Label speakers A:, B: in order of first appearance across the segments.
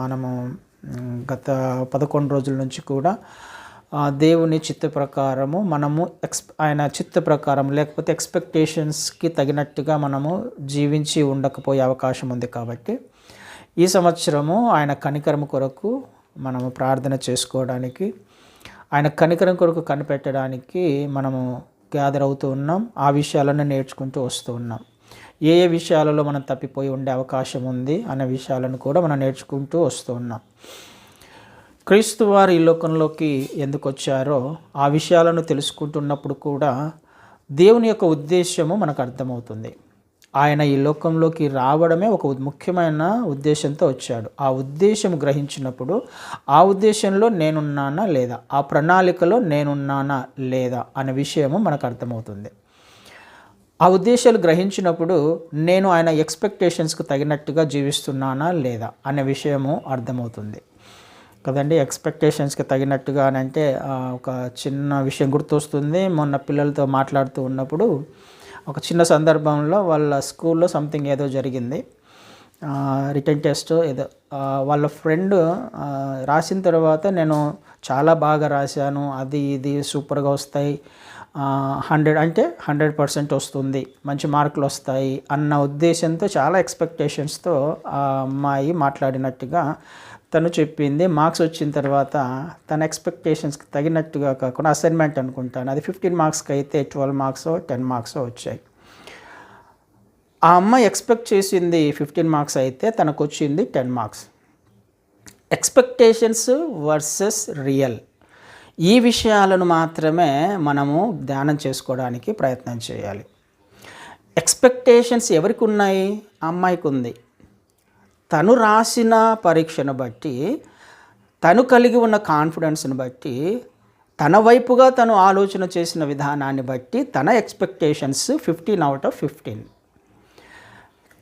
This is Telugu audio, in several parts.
A: మనము గత 11 రోజుల నుంచి కూడా దేవుని చిత్త ప్రకారము మనము ఆయన చిత్త ప్రకారం లేకపోతే ఎక్స్పెక్టేషన్స్కి తగినట్టుగా మనము జీవించి ఉండకపోయే అవకాశం ఉంది. కాబట్టి ఈ సంవత్సరము ఆయన కనికరం కొరకు మనము ప్రార్థన చేసుకోవడానికి, ఆయన కనికరం కొరకు కనిపెట్టడానికి మనము గ్యాదర్ అవుతూ ఉన్నాం. ఆ విషయాలను నేర్చుకుంటూ వస్తూ ఉన్నాం. ఏ ఏ విషయాలలో మనం తప్పిపోయి ఉండే అవకాశం ఉంది అనే విషయాలను కూడా మనం నేర్చుకుంటూ వస్తూ ఉన్నాం. క్రీస్తు వారు ఈ లోకంలోకి ఎందుకు వచ్చారో ఆ విషయాలను తెలుసుకుంటున్నప్పుడు కూడా దేవుని యొక్క ఉద్దేశము మనకు అర్థమవుతుంది. ఆయన ఈ లోకంలోకి రావడమే ఒక ముఖ్యమైన ఉద్దేశంతో వచ్చాడు. ఆ ఉద్దేశం గ్రహించినప్పుడు ఆ ఉద్దేశంలో నేనున్నానా లేదా, ఆ ప్రణాళికలో నేనున్నానా లేదా అనే విషయము మనకు అర్థమవుతుంది. ఆ ఉద్దేశాలు గ్రహించినప్పుడు నేను ఆయన ఎక్స్పెక్టేషన్స్కి తగినట్టుగా జీవిస్తున్నానా లేదా అనే విషయము అర్థమవుతుంది కదండి. ఎక్స్పెక్టేషన్స్కి తగినట్టుగా అని అంటే ఒక చిన్న విషయం గుర్తొస్తుంది. మొన్న పిల్లలతో మాట్లాడుతూ ఉన్నప్పుడు ఒక చిన్న సందర్భంలో వాళ్ళ స్కూల్లో సంథింగ్ ఏదో జరిగింది, రిటన్ టెస్ట్ ఏదో. వాళ్ళ ఫ్రెండ్ రాసిన తర్వాత నేను చాలా బాగా రాశాను, అది ఇది సూపర్గా వస్తాయి, 100 అంటే 100% వస్తుంది, మంచి మార్కులు వస్తాయి అన్న ఉద్దేశంతో చాలా ఎక్స్పెక్టేషన్స్తో ఆ అమ్మాయి మాట్లాడినట్టుగా తను చెప్పింది. మార్క్స్ వచ్చిన తర్వాత తన ఎక్స్పెక్టేషన్స్కి తగినట్టుగా కాకుండా అసైన్మెంట్ అనుకుంటాను, అది 15 మార్క్స్కి అయితే 12 మార్క్స్ 10 మార్క్స్ వచ్చాయి. ఆ అమ్మాయి ఎక్స్పెక్ట్ చేసింది 15 మార్క్స్ అయితే తనకు వచ్చింది 10 మార్క్స్. ఎక్స్పెక్టేషన్స్ వర్సెస్ రియల్, ఈ విషయాలను మాత్రమే మనము ధ్యానం చేసుకోవడానికి ప్రయత్నం చేయాలి. ఎక్స్పెక్టేషన్స్ ఎవరికి ఉన్నాయి? అమ్మాయికి ఉంది. తను రాసిన పరీక్షను బట్టి, తను కలిగి ఉన్న కాన్ఫిడెన్స్ని బట్టి, తన వైపుగా తను ఆలోచన చేసిన విధానాన్ని బట్టి తన ఎక్స్పెక్టేషన్స్ 15 out of 15.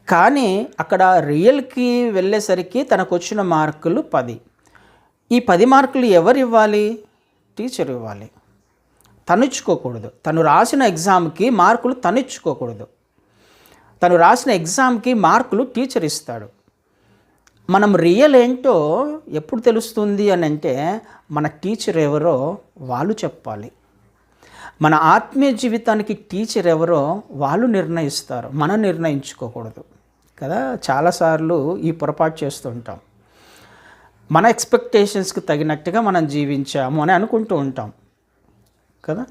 A: కానీ అక్కడ రియల్కి వెళ్ళేసరికి తనకు వచ్చిన మార్కులు 10. ఈ 10 మార్కులు ఎవరు ఇవ్వాలి? టీచర్ ఇవ్వాలి. తనిచ్చుకోకూడదు. తను రాసిన ఎగ్జామ్కి మార్కులు తనిచ్చుకోకూడదు. తను రాసిన ఎగ్జామ్కి మార్కులు టీచర్ ఇస్తాడు. మనం రియల్ ఏంటో ఎప్పుడు తెలుస్తుంది అని అంటే మన టీచర్ ఎవరో వాళ్ళు చెప్పాలి. మన ఆత్మీయ జీవితానికి టీచర్ ఎవరో వాళ్ళు నిర్ణయిస్తారు, మనం నిర్ణయించుకోకూడదు కదా. చాలాసార్లు ఈ పొరపాటు చేస్తుంటాం. మన ఎక్స్పెక్టేషన్స్కి తగినట్టుగా మనం జీవించాము అని అనుకుంటూ ఉంటాం కదా.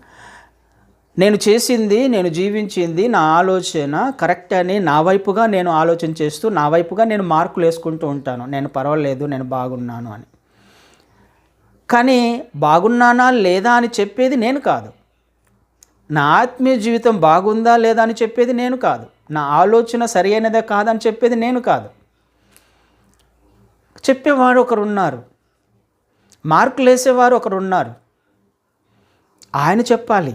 A: నేను చేసింది, నేను జీవించింది, నా ఆలోచన కరెక్ట్ అని నా వైపుగా నేను ఆలోచన చేస్తూ నా వైపుగా నేను మార్కులు వేసుకుంటూ ఉంటాను, నేను పర్వాలేదు, నేను బాగున్నాను అని. కానీ బాగున్నానా లేదా అని చెప్పేది నేను కాదు. నా ఆత్మీయ జీవితం బాగుందా లేదా అని చెప్పేది నేను కాదు. నా ఆలోచన సరి అయినదే కాదని చెప్పేది నేను కాదు. చెప్పేవారు ఒకరున్నారు, మార్కులు వేసేవారు ఒకరున్నారు. ఆయన చెప్పాలి.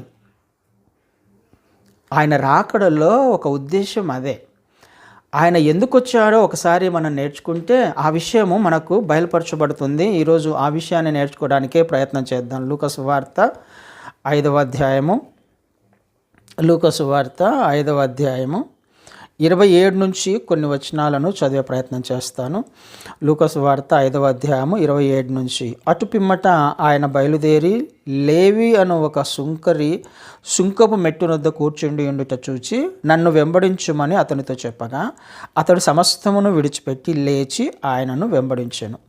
A: ఆయన రాకడలో ఒక ఉద్దేశం అదే. ఆయన ఎందుకు వచ్చాడో ఒకసారి మనం నేర్చుకుంటే ఆ విషయము మనకు బయలుపరచబడుతుంది. ఈరోజు ఆ విషయాన్ని నేర్చుకోవడానికే ప్రయత్నం చేద్దాం. లూకా సువార్త 5వ అధ్యాయము, లూకా సువార్త 5వ అధ్యాయము 27 నుంచి కొన్ని వచనాలను చదివే ప్రయత్నం చేస్తాను. లూకా సువార్త 5వ అధ్యాయము 27 నుంచి. అటు పిమ్మట ఆయన బయలుదేరి లేవి అను ఒక సుంకపు మెట్టునొద్ద కూర్చుండి ఉండుట చూచి నన్ను వెంబడించుమని అతనితో చెప్పగా అతడు సమస్తమును విడిచిపెట్టి లేచి ఆయనను వెంబడించెను.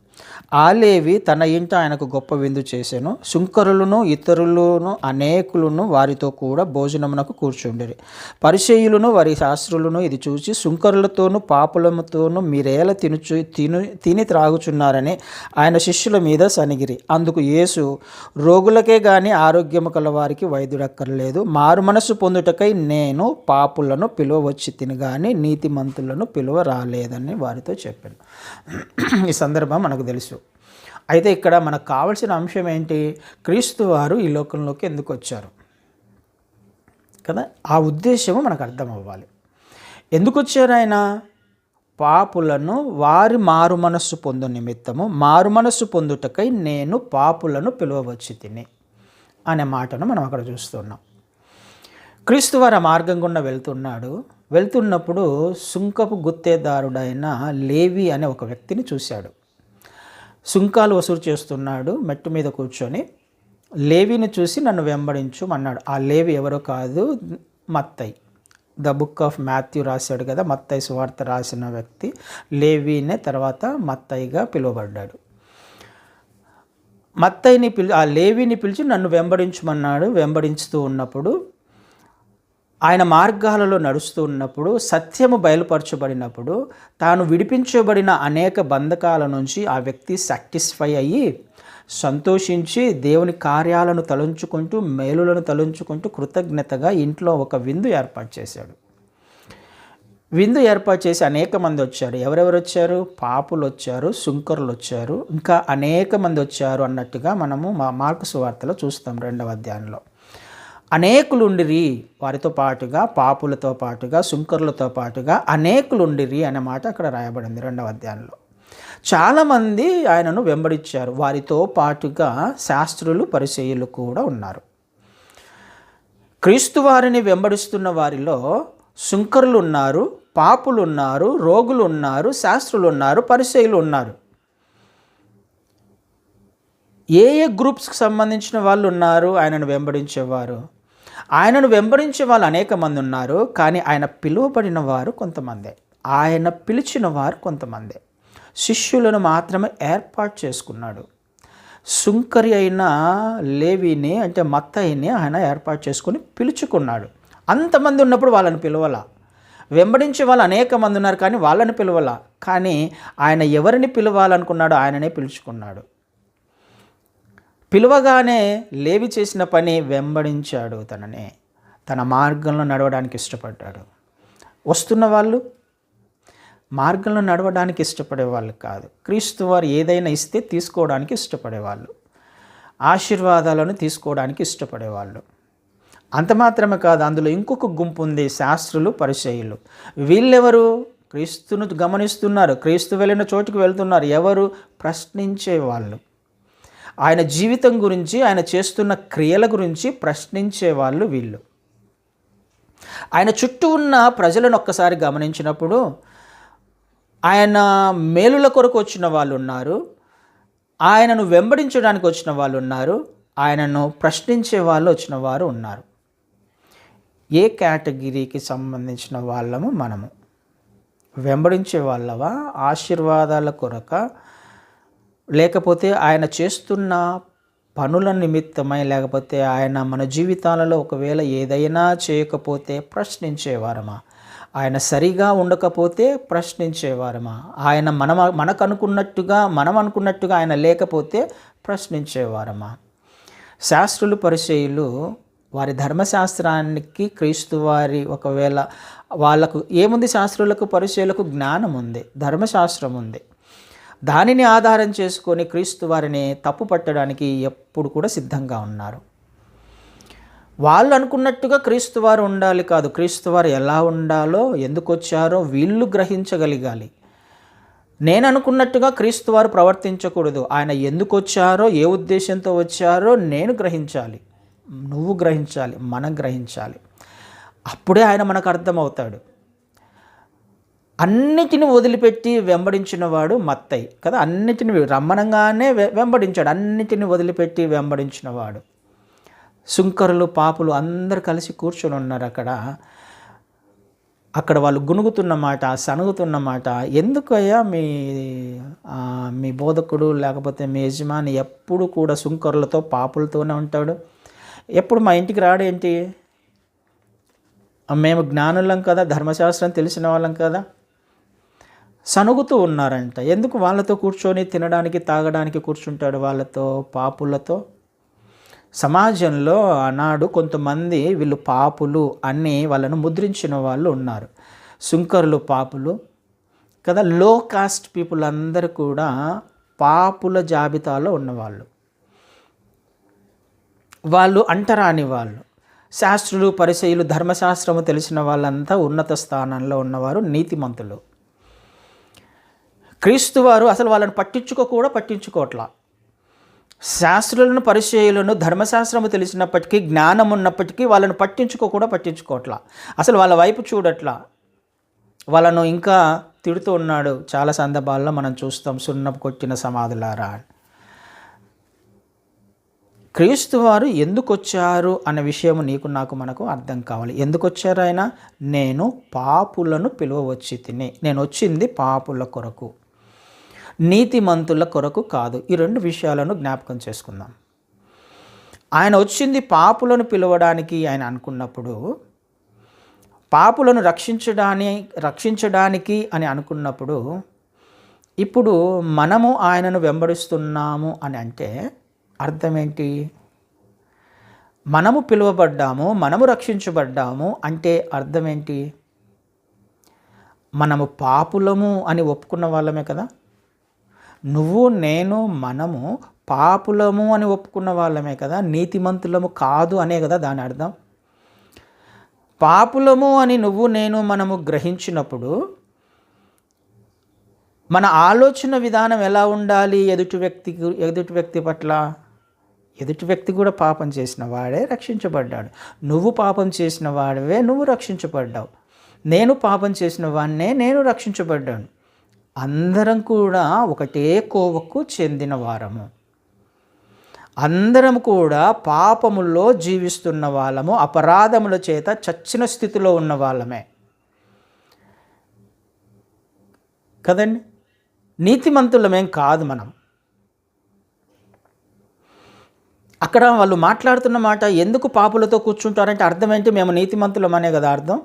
A: ఆ లేవి తన ఇంట ఆయనకు గొప్ప విందు చేసెను. సుంకరులను ఇతరులను అనేకులను వారితో కూడా భోజనమునకు కూర్చుండిరి. పరిసయ్యులను వారి శాస్త్రులను ఇది చూసి సుంకరులతోనూ పాపులతోనూ మీరేల తిని త్రాగుచున్నారని ఆయన శిష్యుల మీద సనిగిరి. అందుకు యేసు, రోగులకే గాని ఆరోగ్యము కల వారికి వైద్యుడక్కర్లేదు, మారు మనసు పొందుటకై నేను పాపులను పిలువవచ్చి తిని గాని నీతిమంతులను పిలువ రాలేదని వారితో చెప్పాను. ఈ సందర్భం మనకు తెలుసు. అయితే ఇక్కడ మనకు కావాల్సిన అంశం ఏంటి? క్రీస్తు వారు ఈ లోకంలోకి ఎందుకు వచ్చారు కదా. ఆ ఉద్దేశము మనకు అర్థం అవ్వాలి. ఎందుకు వచ్చారు ఆయన? పాపులను వారి మారు మనస్సు పొందు నిమిత్తము, మారు మనస్సు పొందుటకై నేను పాపులను పిలువవచ్చి తిని అనే మాటను మనం అక్కడ చూస్తున్నాం. క్రీస్తు వారు ఆ మార్గం గుండా వెళ్తున్నప్పుడు సుంకపు గుత్తేదారుడైన లేవి అనే ఒక వ్యక్తిని చూశాడు. సుంకాలు వసూలు చేస్తున్నాడు మెట్టు మీద కూర్చొని. లేవీని చూసి నన్ను వెంబడించు అన్నాడు. ఆ లేవి ఎవరో కాదు, మత్తయి. ద బుక్ ఆఫ్ మాథ్యూ రాశాడు కదా, మత్తయి సువార్త రాసిన వ్యక్తి లేవీనే తర్వాత మత్తయిగా పిలువబడ్డాడు. మత్తయిని ఆ లేవీని పిలిచి నన్ను వెంబడించమన్నాడు. వెంబడించుతూ ఉన్నప్పుడు, ఆయన మార్గాలలో నడుస్తూ ఉన్నప్పుడు, సత్యము బయలుపరచబడినప్పుడు, తాను విడిపించబడిన అనేక బంధకాల నుంచి ఆ వ్యక్తి సాటిస్ఫై అయ్యి సంతోషించి దేవుని కార్యాలను తలంచుకుంటూ మేలులను తలంచుకుంటూ కృతజ్ఞతగా ఇంట్లో ఒక విందు ఏర్పాటు చేశాడు. విందు ఏర్పాటు చేసి అనేక మంది వచ్చారు. ఎవరెవరు వచ్చారు? పాపులు వచ్చారు, సుంకరులు వచ్చారు, ఇంకా అనేక మంది వచ్చారు అన్నట్టుగా మనము మార్కు సువార్తలో చూస్తాం 2వ అధ్యాయంలో. అనేకులుండిరి, వారితో పాటుగా పాపులతో పాటుగా సుంకరులతో పాటుగా అనేకులుండిరి అనే మాట అక్కడ రాయబడింది 2వ అధ్యాయంలో. చాలామంది ఆయనను వెంబడించారు. వారితో పాటుగా శాస్త్రులు పరిసయ్యులు కూడా ఉన్నారు. క్రీస్తు వారిని వెంబడిస్తున్న వారిలో సుంకరులు ఉన్నారు, పాపులు ఉన్నారు, రోగులు ఉన్నారు, శాస్త్రులు ఉన్నారు, పరిసయ్యులు ఉన్నారు. ఏ ఏ గ్రూప్స్కి సంబంధించిన వాళ్ళు ఉన్నారు ఆయనను వెంబడించేవారు? ఆయనను వెంబడించే వాళ్ళు అనేక మంది ఉన్నారు, కానీ ఆయన పిలువబడిన వారు కొంతమందే, ఆయన పిలిచిన వారు కొంతమందే. శిష్యులను మాత్రమే ఏర్పాటు చేసుకున్నాడు. సుంకరి అయిన లేవీని అంటే మత్తయిని ఆయన ఏర్పాటు చేసుకొని పిలుచుకున్నాడు. అంతమంది ఉన్నప్పుడు వాళ్ళని పిలవాల. వెంబడించే వాళ్ళు అనేక మంది ఉన్నారు, కానీ వాళ్ళని పిలవాల. కానీ ఆయన ఎవరిని పిలవాలనుకున్నాడో ఆయననే పిలుచుకున్నాడు. పిలువగానే లేవి చేసిన పని వెంబడించాడు. తన మార్గంలో నడవడానికి ఇష్టపడ్డాడు. వస్తున్న వాళ్ళు మార్గంలో నడవడానికి ఇష్టపడేవాళ్ళు కాదు. క్రీస్తు వారు ఏదైనా ఇస్తే తీసుకోవడానికి ఇష్టపడేవాళ్ళు, ఆశీర్వాదాలను తీసుకోవడానికి ఇష్టపడేవాళ్ళు. అంత మాత్రమే కాదు, అందులో ఇంకొక గుంపు ఉంది, శాస్త్రులు పరిసయ్యులు. వీళ్ళెవరు? క్రీస్తును గమనిస్తున్నారు, క్రీస్తు వెళ్ళిన చోటుకు వెళ్తున్నారు. ఎవరు? ప్రశ్నించే వాళ్ళు. ఆయన జీవితం గురించి, ఆయన చేస్తున్న క్రియల గురించి ప్రశ్నించే వాళ్ళు వీళ్ళు. ఆయన చుట్టూ ఉన్న ప్రజలను ఒక్కసారి గమనించినప్పుడు ఆయన మేలుల కొరకు వచ్చిన వాళ్ళు ఉన్నారు, ఆయనను వెంబడించడానికి వచ్చిన వాళ్ళు ఉన్నారు, ఆయనను ప్రశ్నించే వాళ్ళు వచ్చిన వారు ఉన్నారు. ఏ కేటగిరీకి సంబంధించిన వాళ్ళము మనము? వెంబడించే వాళ్ళవా? ఆశీర్వాదాల కొరక? లేకపోతే ఆయన చేస్తున్న పనుల నిమిత్తమై, లేకపోతే ఆయన మన జీవితాలలో ఒకవేళ ఏదైనా చేయకపోతే ప్రశ్నించేవారమా? ఆయన సరిగా ఉండకపోతే ప్రశ్నించేవారమా? ఆయన మనం అనుకున్నట్టుగా ఆయన లేకపోతే ప్రశ్నించేవారమా? శాస్త్రులు పరిసయ్యులు వారి ధర్మశాస్త్రానికి క్రీస్తు వారి ఒకవేళ వాళ్ళకు ఏముంది? శాస్త్రులకు పరిసయ్యులకు జ్ఞానం ఉంది, ధర్మశాస్త్రం ఉంది. దానిని ఆధారం చేసుకొని క్రీస్తు వారిని తప్పు పట్టడానికి ఎప్పుడు కూడా సిద్ధంగా ఉన్నారు. వాళ్ళు అనుకున్నట్టుగా క్రీస్తు వారు ఉండాలి కాదు, క్రీస్తు వారు ఎలా ఉండాలో, ఎందుకు వచ్చారో వీళ్ళు గ్రహించగలిగాలి. నేను అనుకున్నట్టుగా క్రీస్తు వారు ప్రవర్తించకూడదు. ఆయన ఎందుకు వచ్చారో, ఏ ఉద్దేశంతో వచ్చారో నేను గ్రహించాలి, నువ్వు గ్రహించాలి, మనం గ్రహించాలి. అప్పుడే ఆయన మనకు అర్థమవుతాడు. అన్నిటిని వదిలిపెట్టి వెంబడించిన వాడు మత్తయి కదా. అన్నిటిని రమ్మనంగానే వెంబడించాడు, అన్నిటిని వదిలిపెట్టి వెంబడించిన వాడు. సుంకరులు, పాపులు అందరు కలిసి కూర్చొని ఉన్నారు అక్కడ వాళ్ళు గునుగుతున్న మాట, సనుగుతున్న మాట, ఎందుకయ్యా మీ బోధకుడు లేకపోతే మీ యజమాని ఎప్పుడు కూడా సుంకరులతో పాపులతోనే ఉంటాడు, ఎప్పుడు మా ఇంటికి రాడేంటి? మేము జ్ఞానులం కదా, ధర్మశాస్త్రం తెలిసిన వాళ్ళం కదా. సనుగుతూ ఉన్నారంట. ఎందుకు? వాళ్ళతో కూర్చొని తినడానికి తాగడానికి కూర్చుంటాడు, వాళ్ళతో పాపులతో. సమాజంలో ఆనాడు కొంతమంది వీళ్ళు పాపులు అని వాళ్ళను ముద్రించిన వాళ్ళు ఉన్నారు. సుంకరులు పాపులు కదా. లో కాస్ట్ పీపుల్ అందరూ కూడా పాపుల జాబితాలో ఉన్నవాళ్ళు, వాళ్ళు అంటరాని వాళ్ళు. శాస్త్రులు పరిసయ్యులు ధర్మశాస్త్రము తెలిసిన వాళ్ళంతా ఉన్నత స్థానంలో ఉన్నవారు, నీతిమంతులు. క్రీస్తు వారు అసలు వాళ్ళని పట్టించుకోవట్లా. శాస్త్రులను పరిచయులను ధర్మశాస్త్రము తెలిసినప్పటికీ, జ్ఞానం ఉన్నప్పటికీ వాళ్ళను పట్టించుకోవట్లా. అసలు వాళ్ళ వైపు చూడట్లా, వాళ్ళను ఇంకా తిడుతూ ఉన్నాడు. చాలా సందర్భాల్లో మనం చూస్తాం, సున్నపు కొట్టిన సమాధులారా. క్రీస్తు వారు ఎందుకు వచ్చారు అనే విషయం నీకు నాకు మనకు అర్థం కావాలి. ఎందుకు వచ్చారు ఆయన? నేను పాపులను పిలువవచ్చి తిని. నేను వచ్చింది పాపుల కొరకు, నీతిమంతుల కొరకు కాదు. ఈ రెండు విషయాలను జ్ఞాపకం చేసుకుందాం. ఆయన వచ్చింది పాపులను పిలవడానికి ఆయన అనుకున్నప్పుడు, పాపులను రక్షించడానికి అని అనుకున్నప్పుడు, ఇప్పుడు మనము ఆయనను వెంబడిస్తున్నాము అని అంటే అర్థం ఏంటి? మనము పిలువబడ్డాము, మనము రక్షించబడ్డాము అంటే అర్థం ఏంటి? మనము పాపులము అని ఒప్పుకున్న వాళ్ళమే కదా. నువ్వు, నేను, మనము పాపులము అని ఒప్పుకున్న వాళ్ళమే కదా. నీతిమంతులము కాదు అనే కదా దాని అర్థం. పాపులము అని నువ్వు, నేను, మనము గ్రహించినప్పుడు మన ఆలోచన విధానం ఎలా ఉండాలి? ఎదుటి వ్యక్తి పట్ల, ఎదుటి వ్యక్తి కూడా పాపం చేసిన వాడే రక్షించబడ్డాడు. నువ్వు పాపం చేసిన వాడివే నువ్వు రక్షించబడ్డావు. నేను పాపం చేసిన వాడినే నేను రక్షించబడ్డాను. అందరం కూడా ఒకటే కోవకు చెందిన వారము. అందరం కూడా పాపములో జీవిస్తున్న వాళ్ళము, అపరాధముల చేత చచ్చిన స్థితిలో ఉన్న వాళ్ళమే కదండి. నీతిమంతులమేం కాదు మనం. అక్కడ వాళ్ళు మాట్లాడుతున్న మాట, ఎందుకు పాపులతో కూర్చుంటారంటే అర్థం ఏంటి? మేము నీతిమంతులమనే కదా అర్థం.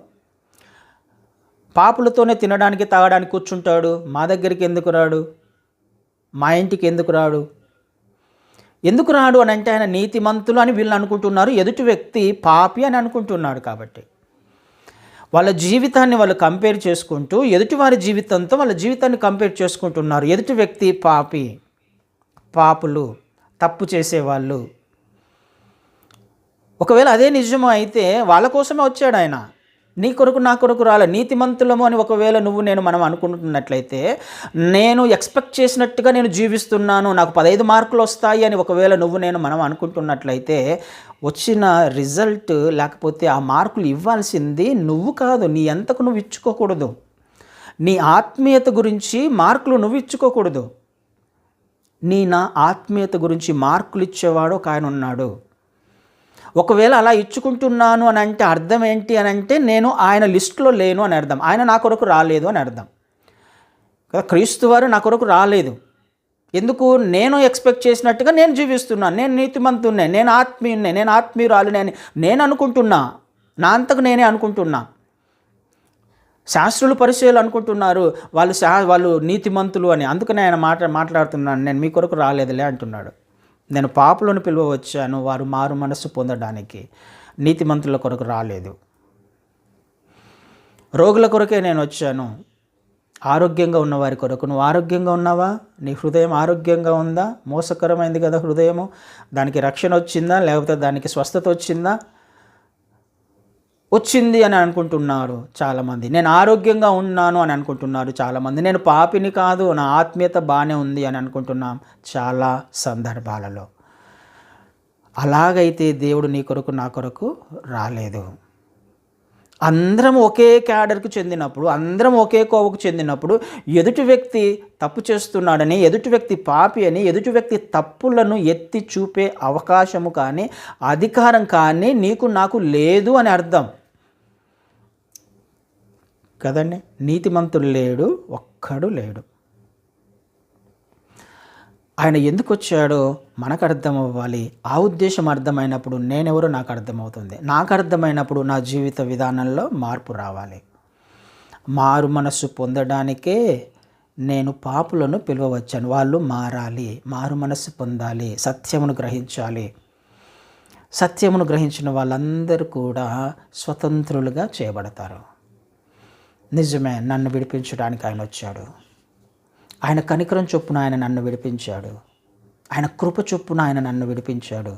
A: పాపులతోనే తినడానికి తాగడానికి కూర్చుంటాడు, మా దగ్గరికి ఎందుకు రాడు? మా ఇంటికి ఎందుకు రాడు? ఎందుకు రాడు అని అంటే ఆయన నీతిమంతులు అని వీళ్ళు అనుకుంటున్నారు, ఎదుటి వ్యక్తి పాపి అని అనుకుంటున్నాడు. కాబట్టి వాళ్ళ జీవితాన్ని వాళ్ళు కంపేర్ చేసుకుంటూ, ఎదుటివారి జీవితంతో వాళ్ళ జీవితాన్ని కంపేర్ చేసుకుంటున్నారు. ఎదుటి వ్యక్తి పాపి, పాపులు, తప్పు చేసేవాళ్ళు. ఒకవేళ అదే నిజము అయితే వాళ్ళ కోసమే వచ్చాడు ఆయన. నీ కొరకు నా కొరకు రాలే. నీతిమంతులము అని ఒకవేళ నువ్వు నేను మనం అనుకుంటున్నట్లయితే, నేను ఎక్స్పెక్ట్ చేసినట్టుగా నేను జీవిస్తున్నాను, నాకు 15 మార్కులు వస్తాయి అని ఒకవేళ నువ్వు నేను మనం అనుకుంటున్నట్లయితే, వచ్చిన రిజల్ట్ లేకపోతే ఆ మార్కులు ఇవ్వాల్సింది నువ్వు కాదు. నీ అంతకు నువ్వు ఇచ్చుకోకూడదు. నీ ఆత్మీయత గురించి మార్కులు నువ్వు ఇచ్చుకోకూడదు. నా ఆత్మీయత గురించి మార్కులు ఇచ్చేవాడు ఒక ఆయన ఉన్నాడు. ఒకవేళ అలా ఇచ్చుకుంటున్నాను అని అంటే అర్థం ఏంటి అని అంటే, నేను ఆయన లిస్టులో లేను అని అర్థం. ఆయన నా కొరకు రాలేదు అని అర్థం కదా. క్రీస్తు వారు నా కొరకు రాలేదు. ఎందుకు? నేను ఎక్స్పెక్ట్ చేసినట్టుగా నేను జీవిస్తున్నాను. నేను నీతిమంతున్నే, నేను ఆత్మీయున్నే, నేను ఆత్మీయురాలినే అని నేను అనుకుంటున్నా. నా అంతకు నేనే అనుకుంటున్నా. శాస్త్రులు, పరిచయాలు అనుకుంటున్నారు వాళ్ళు నీతిమంతులు అని. అందుకనే ఆయన మాట్లాడుతున్నాను, నేను మీ కొరకు రాలేదులే అంటున్నాడు. నేను పాపులను పిలువ వచ్చాను, వారు మారు మనస్సు పొందడానికి, నీతిమంతుల కొరకు రాలేదు. రోగుల కొరకే నేను వచ్చాను, ఆరోగ్యంగా ఉన్న వారి కొరకు. నువ్వు ఆరోగ్యంగా ఉన్నావా? నీ హృదయం ఆరోగ్యంగా ఉందా? మోసకరమైంది కదా హృదయము. దానికి రక్షణ వచ్చిందా? లేకపోతే దానికి స్వస్థత వచ్చిందా? వచ్చింది అని అనుకుంటున్నారు చాలామంది. నేను ఆరోగ్యంగా ఉన్నాను అని అనుకుంటున్నారు చాలామంది. నేను పాపిని కాదు, నా ఆత్మీయత బాగానే ఉంది అని అనుకుంటున్నాం చాలా సందర్భాలలో. అలాగైతే దేవుడు నీ కొరకు నా కొరకు రాలేదు. అందరం ఒకే క్యాడర్కు చెందినప్పుడు, అందరం ఒకే కోవకు చెందినప్పుడు, ఎదుటి వ్యక్తి తప్పు చేస్తున్నాడని, ఎదుటి వ్యక్తి పాపి అని, ఎదుటి వ్యక్తి తప్పులను ఎత్తి చూపే అవకాశము కానీ అధికారం కానీ నీకు నాకు లేదు అని అర్థం కదండి. నీతిమంతుడు లేడు, ఒక్కడు లేడు. ఆయన ఎందుకు వచ్చాడో మనకు అర్థం అవ్వాలి. ఆ ఉద్దేశం అర్థమైనప్పుడు నేనెవరో నాకు అర్థమవుతుంది. నాకు అర్థమైనప్పుడు నా జీవిత విధానంలో మార్పు రావాలి. మారు మనస్సు పొందడానికే నేను పాపులను పిలువవచ్చాను. వాళ్ళు మారాలి, మారు మనస్సు పొందాలి, సత్యమును గ్రహించాలి. సత్యమును గ్రహించిన వాళ్ళందరూ కూడా స్వతంత్రులుగా చేయబడతారు. నిజమే, నన్ను విడిపించడానికి ఆయన వచ్చాడు. ఆయన కనికరం చొప్పున ఆయన నన్ను విడిపించాడు. ఆయన కృప చొప్పున ఆయన నన్ను విడిపించాడు.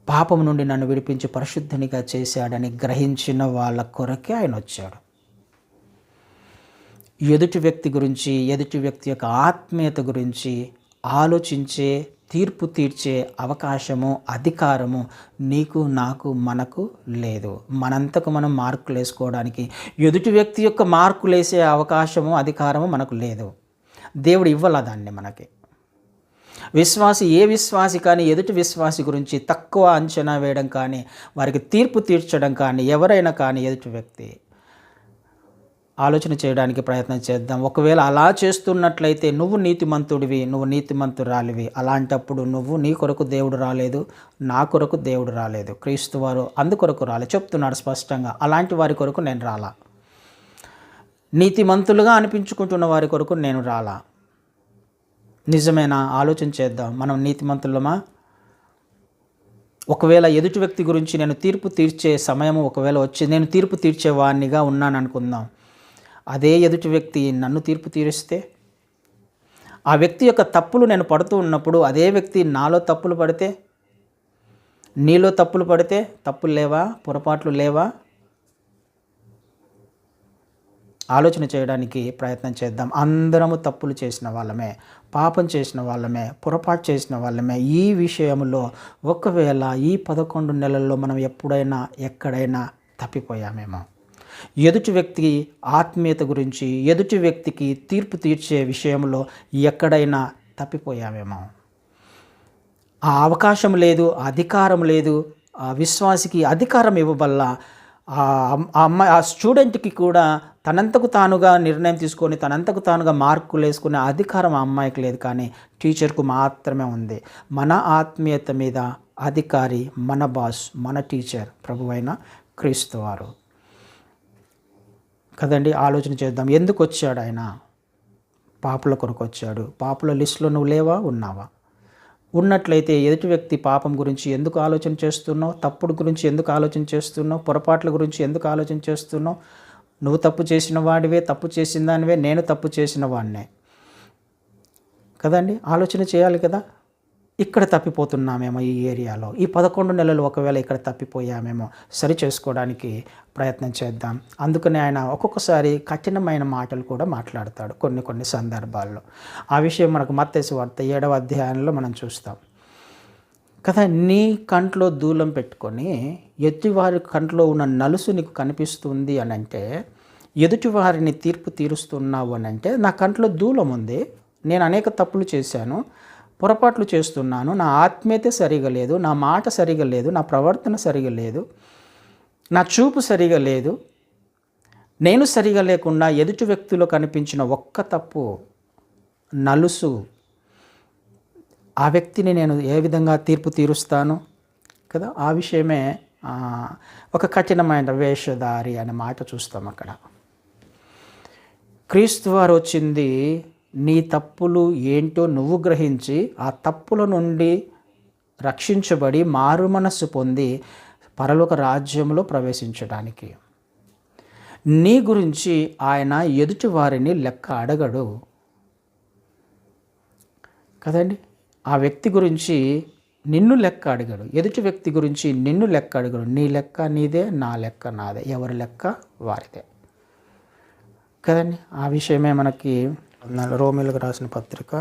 A: పాపం నుండి నన్ను విడిపించి పరిశుద్ధునిగా చేశాడని గ్రహించిన వాళ్ళ కొరకే ఆయన వచ్చాడు. ఎదుటి వ్యక్తి గురించి, ఎదుటి వ్యక్తి యొక్క ఆత్మీయత గురించి ఆలోచించే తీర్పు తీర్చే అవకాశము, అధికారము నీకు, నాకు, మనకు లేదు. మనంతకు మనం మార్కులు వేసుకోవడానికి, ఎదుటి వ్యక్తి యొక్క మార్కులు వేసే అవకాశము, అధికారము మనకు లేదు. దేవుడు ఇవ్వాల దాన్ని మనకి. ఏ విశ్వాసి కానీ ఎదుటి విశ్వాసి గురించి తక్కువ అంచనా వేయడం కానీ, వారికి తీర్పు తీర్చడం కానీ, ఎవరైనా కానీ ఎదుటి వ్యక్తి ఆలోచన చేయడానికి ప్రయత్నం చేద్దాం. ఒకవేళ అలా చేస్తున్నట్లయితే నువ్వు నీతిమంతుడివి, నువ్వు నీతిమంతురాలివి. అలాంటప్పుడు నీ కొరకు దేవుడు రాలేదు, నా కొరకు దేవుడు రాలేదు, క్రీస్తు వారు అందుకొరకు రాలేదు. చెప్తున్నాడు స్పష్టంగా, అలాంటి వారి కొరకు నేను రాలా. నీతిమంతులుగా అనిపించుకుంటున్న వారి కొరకు నేను రాలా. నిజమేనా? ఆలోచన చేద్దాం. మనం నీతిమంతులమా? ఒకవేళ ఎదుటి వ్యక్తి గురించి నేను తీర్పు తీర్చే సమయము ఒకవేళ వచ్చి నేను తీర్పు తీర్చేవాడినిగా ఉన్నాను అనుకుందాం. అదే ఎదుటి వ్యక్తి నన్ను తీర్పు తీరిస్తే, ఆ వ్యక్తి యొక్క తప్పులు నేను పడుతూ ఉన్నప్పుడు అదే వ్యక్తి నాలో తప్పులు పడితే, నీలో తప్పులు పడితే, తప్పులు లేవా? పొరపాట్లు లేవా? ఆలోచన చేయడానికి ప్రయత్నం చేద్దాం. అందరము తప్పులు చేసిన వాళ్ళమే, పాపం చేసిన వాళ్ళమే, పొరపాటు చేసిన వాళ్ళమే. ఈ విషయంలో ఒకవేళ ఈ 11 నెలల్లో మనం ఎప్పుడైనా ఎక్కడైనా తప్పిపోయామేమో, ఎదుటి వ్యక్తి ఆత్మీయత గురించి, ఎదుటి వ్యక్తికి తీర్పు తీర్చే విషయంలో ఎక్కడైనా తప్పిపోయామేమో, ఆ అవకాశం లేదు, అధికారం లేదు. ఆ విశ్వాసికి అధికారం ఇవ్వబల్ల, ఆ స్టూడెంట్కి కూడా తనంతకు తానుగా నిర్ణయం తీసుకొని తనంతకు తానుగా మార్కులు వేసుకునే అధికారం ఆ అమ్మాయికి లేదు, కానీ టీచర్కు మాత్రమే ఉంది. మన ఆత్మీయత మీద అధికారి మన బాస్, మన టీచర్ ప్రభువైన క్రీస్తు వారు కదండి. ఆలోచన చేద్దాం. ఎందుకు వచ్చాడు ఆయన? పాపుల కొరకు వచ్చాడు. పాపుల లిస్టులో నువ్వు లేవా? ఉన్నావా? ఉన్నట్లయితే ఎదుటి వ్యక్తి పాపం గురించి ఎందుకు ఆలోచన చేస్తున్నావు? తప్పుడు గురించి ఎందుకు ఆలోచన చేస్తున్నావు? పొరపాట్ల గురించి ఎందుకు ఆలోచన చేస్తున్నావు? నువ్వు తప్పు చేసిన వాడివే, తప్పు చేసిన దానివే, నేను తప్పు చేసిన వాడినే కదండి. ఆలోచన చేయాలి కదా. ఇక్కడ తప్పిపోతున్నామేమో ఈ ఏరియాలో, ఈ 11 నెలలు ఒకవేళ ఇక్కడ తప్పిపోయామేమో సరి చేసుకోవడానికి ప్రయత్నం చేద్దాం. అందుకని ఆయన ఒక్కొక్కసారి కఠినమైన మాటలు కూడా మాట్లాడతాడు కొన్ని సందర్భాల్లో. ఆ విషయం మనకు మత్తయి సువార్త 7వ అధ్యాయంలో మనం చూస్తాం కదా. నీ కంట్లో దూలం పెట్టుకొని ఎదుటివారి కంట్లో ఉన్న నలుసు నీకు కనిపిస్తుంది అని అంటే, ఎదుటివారిని తీర్పు తీరుస్తున్నావు అని అంటే, నా కంట్లో దూలం ఉంది, నేను అనేక తప్పులు చేశాను, పొరపాట్లు చేస్తున్నాను, నా ఆత్మీయత సరిగా లేదు, నా మాట సరిగా లేదు, నా ప్రవర్తన సరిగా లేదు, నా చూపు సరిగా లేదు, నేను సరిగా లేకుండా ఎదుటి వ్యక్తిలో కనిపించిన ఒక్క తప్పు, నలుసు, ఆ వ్యక్తిని నేను ఏ విధంగా తీర్పు తీరుస్తాను కదా. ఆ విషయమే ఒక కఠినమైన వేషధారి అనే మాట చూస్తాం అక్కడ. క్రీస్తు వారు వచ్చింది నీ తప్పులు ఏంటో నువ్వు గ్రహించి ఆ తప్పుల నుండి రక్షించబడి మారు మనస్సు పొంది పరలోక రాజ్యంలో ప్రవేశించడానికి. నీ గురించి ఆయన ఎదుటి వారిని లెక్క అడగడు కదండి. ఆ వ్యక్తి గురించి నిన్ను లెక్క అడగడు, ఎదుటి వ్యక్తి గురించి నిన్ను లెక్క అడగడు. నీ లెక్క నీదే, నా లెక్క నాదే, ఎవరి లెక్క వారిదే కదండి. ఆ విషయమే మనకి రోమీలకు రాసిన పత్రిక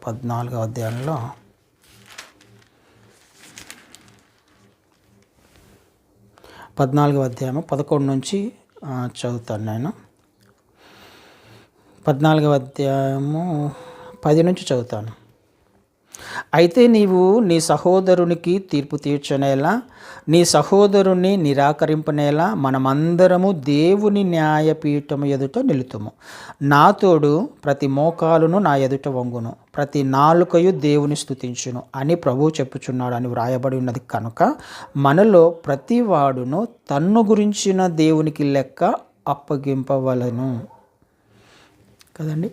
A: 14వ అధ్యాయంలో 14వ అధ్యాయము 11 నుంచి చదువుతాను నేను. 14వ అధ్యాయము 10 నుంచి చదువుతాను. అయితే నీవు నీ సహోదరునికి తీర్పు తీర్చనేలా, నీ సహోదరుని నిరాకరింపనేలా మనమందరము దేవుని న్యాయపీఠము ఎదుట నిలుతుము. నా తోడు ప్రతి మోకాలును నా ఎదుట వంగును, ప్రతి నాలుకయు దేవుని స్తుతించును అని ప్రభువు చెప్పుచున్నాడు అని వ్రాయబడి ఉన్నది. కనుక మనలో ప్రతి వాడును తన్ను గురించిన దేవునికి లెక్క అప్పగింపవలను కదండి.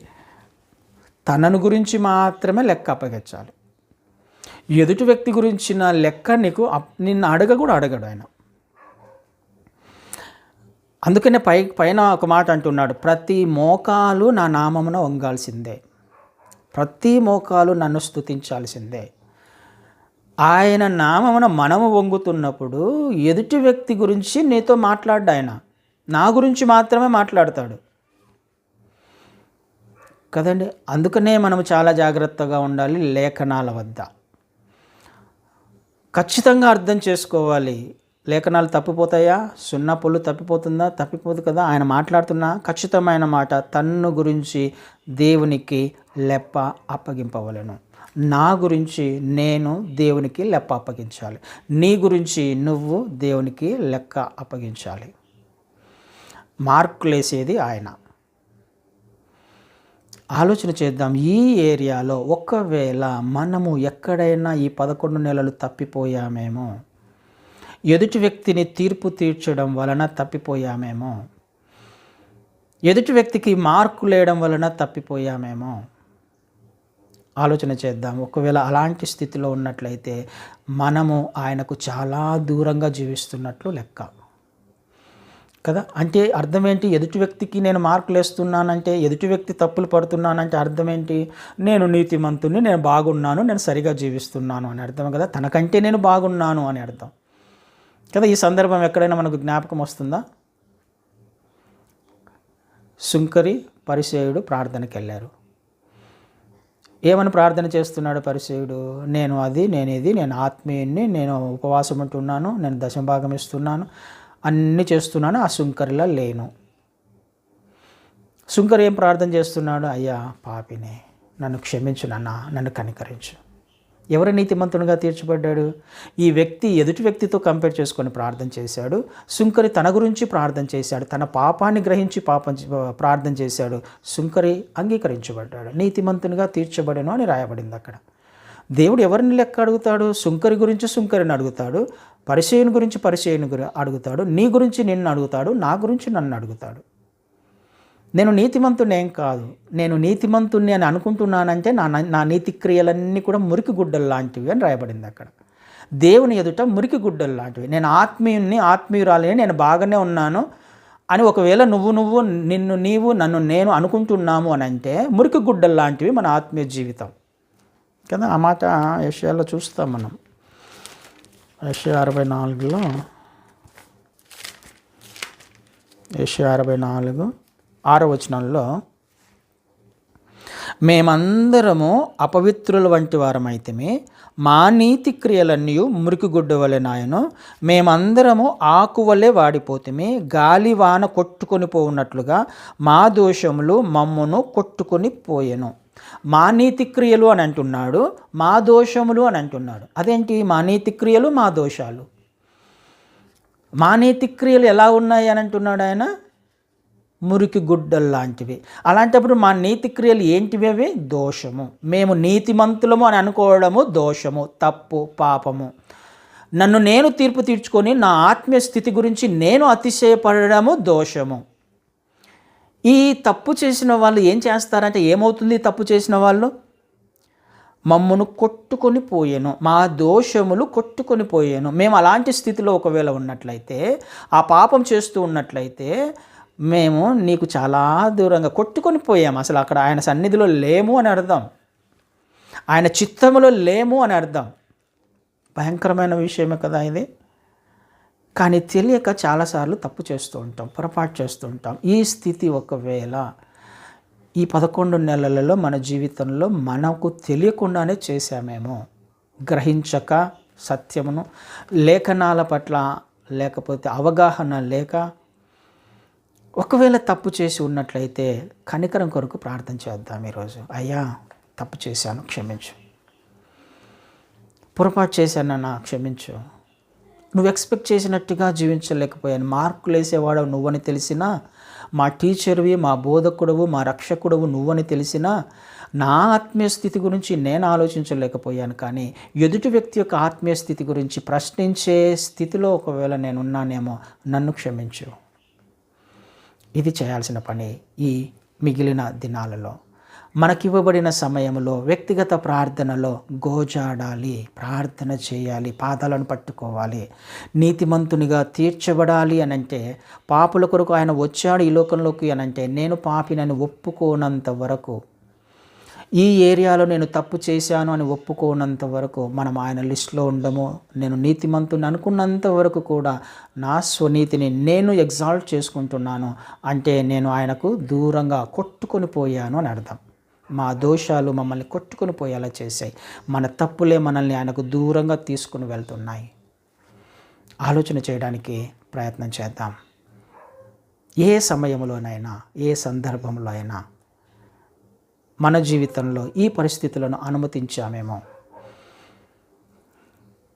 A: తనను గురించి మాత్రమే లెక్క అప్పగించాలి. ఎదుటి వ్యక్తి గురించిన లెక్క నిన్ను అడగడు ఆయన. అందుకనే పైన ఒక మాట అంటున్నాడు, ప్రతి మోకాలు నా నామమున వంగాల్సిందే, ప్రతి మోకాలు నన్ను స్తుతించాల్సిందే. ఆయన నామమున మనము వంగుతున్నప్పుడు ఎదుటి వ్యక్తి గురించి నీతో మాట్లాడ్డా ఆయన, నా గురించి మాత్రమే మాట్లాడతాడు కదండి. అందుకనే మనం చాలా జాగ్రత్తగా ఉండాలి లేఖనాల వద్ద. ఖచ్చితంగా అర్థం చేసుకోవాలి. లేఖనాలు తప్పిపోతాయా? సున్నపుల్లు తప్పిపోతుందా? తప్పిపోదు కదా. ఆయన మాట్లాడుతున్న ఖచ్చితమైన మాట, తన్ను గురించి దేవునికి లెప్ప అప్పగింపవలెను. నా గురించి నేను దేవునికి లెప్ప అప్పగించాలి. నీ గురించి నువ్వు దేవునికి లెక్క అప్పగించాలి. మార్కులేసేది ఆయన. ఆలోచన చేద్దాం. ఈ ఏరియాలో ఒకవేళ మనము ఎక్కడైనా ఈ 11 నెలలు తప్పిపోయామేమో, ఎదుటి వ్యక్తిని తీర్పు తీర్చడం వలన తప్పిపోయామేమో, ఎదుటి వ్యక్తికి మార్కులేయడం వలన తప్పిపోయామేమో ఆలోచన చేద్దాం. ఒకవేళ అలాంటి స్థితిలో ఉన్నట్లయితే మనము ఆయనకు చాలా దూరంగా జీవిస్తున్నట్లు లెక్క కదా. అంటే అర్థం ఏంటి? ఎదుటి వ్యక్తికి నేను మార్కులు వేస్తున్నానంటే, ఎదుటి వ్యక్తి తప్పులు పడుతున్నానంటే అర్థం ఏంటి? నేను నీతిమంతుని, నేను బాగున్నాను, నేను సరిగా జీవిస్తున్నాను అని అర్థం కదా. తనకంటే నేను బాగున్నాను అని అర్థం కదా. ఈ సందర్భం ఎక్కడైనా మనకు జ్ఞాపకం వస్తుందా? సుంకరి పరిసేయుడు ప్రార్థనకి వెళ్ళారు. ఏమని ప్రార్థన చేస్తున్నాడు పరిసేయుడు? నేను అది, నేను ఇది, నేను ఆత్మీయుణ్ణి, నేను ఉపవాసం ఉంటున్నాను, నేను దశమభాగం ఇస్తున్నాను, అన్నీ చేస్తున్నాను, ఆ సుంకరిలా లేను. సుంకరి ఏం ప్రార్థన చేస్తున్నాడు? అయ్యా పాపిని, నన్ను క్షమించు నాన్న, నన్ను కనికరించు. ఎవరు నీతిమంతునిగా తీర్చబడ్డాడు? ఈ వ్యక్తి ఎదుటి వ్యక్తితో కంపేర్ చేసుకొని ప్రార్థన చేశాడు. సుంకరి తన గురించి ప్రార్థన చేశాడు, తన పాపాన్ని గ్రహించి ప్రార్థన చేశాడు. సుంకరి అంగీకరించబడ్డాడు, నీతిమంతునిగా తీర్చబడను అని రాయబడింది అక్కడ. దేవుడు ఎవరిని లెక్క అడుగుతాడు? సుంకరి గురించి సుంకరిని అడుగుతాడు, పరిసేయుని గురించి పరిసేయుని అడుగుతాడు, నీ గురించి నిన్ను అడుగుతాడు, నా గురించి నన్ను అడుగుతాడు. నేను నీతిమంతుని ఏం కాదు, నేను నీతిమంతుణ్ణి అని అనుకుంటున్నానంటే నా నీతి క్రియలన్నీ కూడా మురికి గుడ్డలు లాంటివి అని రాయబడింది అక్కడ. దేవుని ఎదుట మురికి గుడ్డలు లాంటివి. నేను ఆత్మీయుణ్ణి, ఆత్మీయురాలిని, నేను బాగానే ఉన్నాను అని ఒకవేళ నువ్వు నిన్ను నీవు నన్ను నేను అనుకుంటున్నాము అని అంటే మురికి గుడ్డలు లాంటివి మన ఆత్మీయ జీవితం కదా. ఆ మాట యెషయాలో చూస్తాం మనం. యెషయా 64లో, యెషయా 64 6వ వచనంలో, మేమందరము అపవిత్రుల వంటి వారమైతేమే, మా నీతి క్రియలన్నీ మురికిగుడ్డ వలె నాయను, మేమందరము ఆకువలే వాడిపోతేమే, గాలి వాన కొట్టుకొని పోవున్నట్లుగా మా దోషములు మమ్మును కొట్టుకొని పోయెను. మా నీతి క్రియలు అని అంటున్నాడు, మా దోషములు అని అంటున్నాడు. అదేంటి? మా నీతి క్రియలు, మా దోషాలు. మా నీతి క్రియలు ఎలా ఉన్నాయి అని అంటున్నాడు ఆయన? మురికి గుడ్డలు లాంటివి. అలాంటప్పుడు మా నీతి క్రియలు ఏంటివి? అవి దోషము. మేము నీతిమంతులము అని అనుకోవడము దోషము, తప్పు, పాపము. నన్ను నేను తీర్పు తీర్చుకొని నా ఆత్మీయ స్థితి గురించి నేను అతిశయపడము దోషము. ఈ తప్పు చేసిన వాళ్ళు ఏం చేస్తారంటే, ఏమవుతుంది తప్పు చేసిన వాళ్ళు? మమ్మును కొట్టుకొని పోయాను, మా దోషములు కొట్టుకొని పోయాను. మేము అలాంటి స్థితిలో ఒకవేళ ఉన్నట్లయితే, ఆ పాపం చేస్తూ ఉన్నట్లయితే, మేము నీకు చాలా దూరంగా కొట్టుకొని పోయాము. అసలు అక్కడ ఆయన సన్నిధిలో లేము అని అర్థం, ఆయన చిత్తములో లేము అని అర్థం. భయంకరమైన విషయమే కదా ఇది. కానీ తెలియక చాలాసార్లు తప్పు చేస్తూ ఉంటాం, పొరపాటు చేస్తూ ఉంటాం. ఈ స్థితి ఒకవేళ ఈ 11 నెలలలో మన జీవితంలో మనకు తెలియకుండానే చేశామేమో, గ్రహించక సత్యమును, లేఖనాల పట్ల లేకపోతే అవగాహన లేక ఒకవేళ తప్పు చేసి ఉన్నట్లయితే కనికరం కొరకు ప్రార్థన చేద్దాం ఈరోజు. అయ్యా తప్పు చేశాను, క్షమించు. పొరపాటు చేశానన్నా క్షమించు. నువ్వు ఎక్స్పెక్ట్ చేసినట్టుగా జీవించలేకపోయాను. మార్కులు వేసేవాడు నువ్వని తెలిసినా, మా టీచర్వి, మా బోధకుడవు, మా రక్షకుడవు నువ్వని తెలిసినా, నా ఆత్మీయ స్థితి గురించి నేను ఆలోచించలేకపోయాను. కానీ ఎదుటి వ్యక్తి యొక్క ఆత్మీయ స్థితి గురించి ప్రశ్నించే స్థితిలో ఒకవేళ నేనున్నానేమో, నన్ను క్షమించు. ఇది చేయాల్సిన పని ఈ మిగిలిన దినాలలో. మనకివ్వబడిన సమయంలో వ్యక్తిగత ప్రార్థనలో గోజాడాలి, ప్రార్థన చేయాలి, పాదాలను పట్టుకోవాలి. నీతిమంతునిగా తీర్చబడాలి అనంటే, పాపుల కొరకు ఆయన వచ్చాడు ఈ లోకంలోకి అనంటే, నేను పాపినని ఒప్పుకోనంత వరకు, ఈ ఏరియాలో నేను తప్పు చేశాను అని ఒప్పుకోనంత వరకు మనం ఆయన లిస్టులో ఉండము. నేను నీతిమంతుని అనుకున్నంత వరకు కూడా నా స్వనీతిని నేను ఎగ్జాల్ట్ చేసుకుంటున్నాను అంటే నేను ఆయనకు దూరంగా కొట్టుకొని పోయాను అని అర్థం. మా దోషాలు మమ్మల్ని కొట్టుకుని పోయేలా చేశాయి. మన తప్పులే మనల్ని ఆయనకు దూరంగా తీసుకుని వెళ్తున్నాయి. ఆలోచన చేయడానికి ప్రయత్నం చేద్దాం. ఏ సమయంలోనైనా, ఏ సందర్భంలో అయినా మన జీవితంలో ఈ పరిస్థితులను అనుమతించామేమో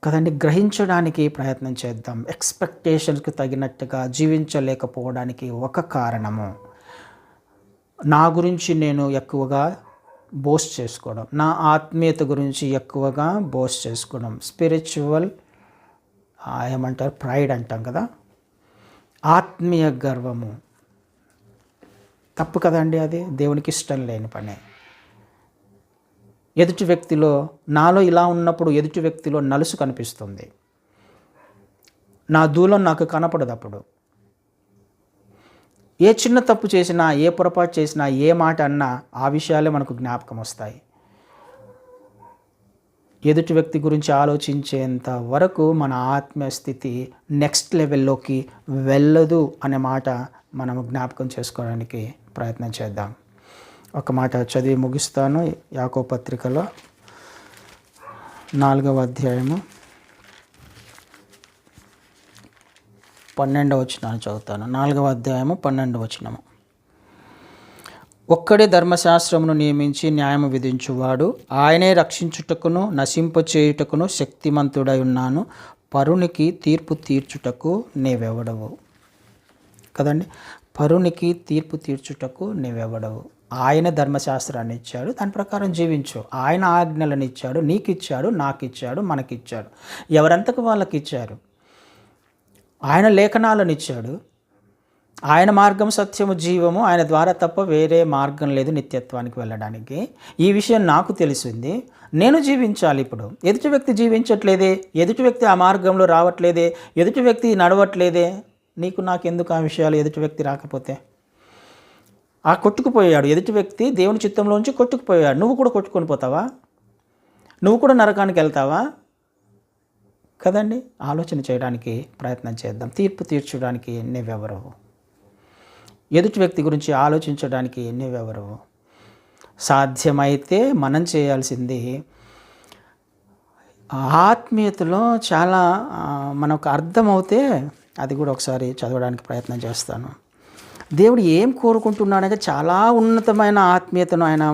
A: కదండి, గ్రహించడానికి ప్రయత్నం చేద్దాం. ఎక్స్పెక్టేషన్స్కి తగినట్టుగా జీవించలేకపోవడానికి ఒక కారణము నా గురించి నేను ఎక్కువగా బోస్ట్ చేసుకోవడం, నా ఆత్మీయత గురించి ఎక్కువగా బోస్ట్ చేసుకోవడం, స్పిరిచువల్ ఏమంటారు, ప్రైడ్ అంటాం కదా, ఆత్మీయ గర్వము. తప్పు కదండి, అది దేవునికి ఇష్టం లేని పని. ఎదుటి వ్యక్తిలో, నాలో ఇలా ఉన్నప్పుడు ఎదుటి వ్యక్తిలో నలుసు కనిపిస్తుంది, నా దూలం నాకు కనపడదు. అప్పుడు ఏ చిన్న తప్పు చేసినా, ఏ పొరపాటు చేసినా, ఏ మాట అన్నా ఆ విషయాలే మనకు జ్ఞాపకం వస్తాయి. ఎదుటి వ్యక్తి గురించి ఆలోచించేంత వరకు మన ఆత్మీయ స్థితి నెక్స్ట్ లెవెల్లోకి వెళ్ళదు అనే మాట మనము జ్ఞాపకం చేసుకోవడానికి ప్రయత్నం చేద్దాం. ఒక మాట చదివి ముగిస్తాను. యాకోబు పత్రికలో 4వ అధ్యాయము 12వ వచనాన్ని చదువుతాను. 4వ అధ్యాయము 12వ వచనము. ఒక్కడే ధర్మశాస్త్రమును నియమించి న్యాయము విధించువాడు, ఆయనే రక్షించుటకును నశింపచేయుటకును శక్తిమంతుడై ఉన్నాను. పరునికి తీర్పు తీర్చుటకు నీవెవడవు. కదండి, పరునికి తీర్పు తీర్చుటకు నీవెవడవు. ఆయన ధర్మశాస్త్రాన్ని ఇచ్చాడు, దాని ప్రకారం జీవించు. ఆయన ఆజ్ఞలను ఇచ్చాడు, నీకు ఇచ్చాడు, నాకు ఇచ్చాడు, మనకిచ్చాడు. ఎవరంతకు వాళ్ళకి ఇచ్చారు. ఆయన లేఖనాలను ఇచ్చాడు. ఆయన మార్గం, సత్యము, జీవము, ఆయన ద్వారా తప్ప వేరే మార్గం లేదు నిత్యత్వానికి వెళ్ళడానికి. ఈ విషయం నాకు తెలిసింది, నేను జీవించాలి. ఇప్పుడు ఎదుటి వ్యక్తి జీవించట్లేదే, ఎదుటి వ్యక్తి ఆ మార్గంలో రావట్లేదే, ఎదుటి వ్యక్తి నడవట్లేదే, నీకు నాకెందుకు ఆ విషయాలు? ఎదుటి వ్యక్తి రాకపోతే ఆ కొట్టుకుపోయాడు ఎదుటి వ్యక్తి, దేవుని చిత్తంలోంచి కొట్టుకుపోయాడు. నువ్వు కూడా కొట్టుకొని పోతావా? నువ్వు కూడా నరకానికి వెళ్తావా? కదండి, ఆలోచన చేయడానికి ప్రయత్నం చేద్దాం. తీర్పు తీర్చడానికి నువ్వెవరవు? ఎదుటి వ్యక్తి గురించి ఆలోచించడానికి నువ్వెవరవు? సాధ్యమైతే మనం చేయాల్సింది, ఆత్మీయతలో చాలా మనకు అర్థమవుతే అది కూడా ఒకసారి చదవడానికి ప్రయత్నం చేస్తాను. దేవుడు ఏం కోరుకుంటున్నాడంటే చాలా ఉన్నతమైన ఆత్మీయతను ఆయన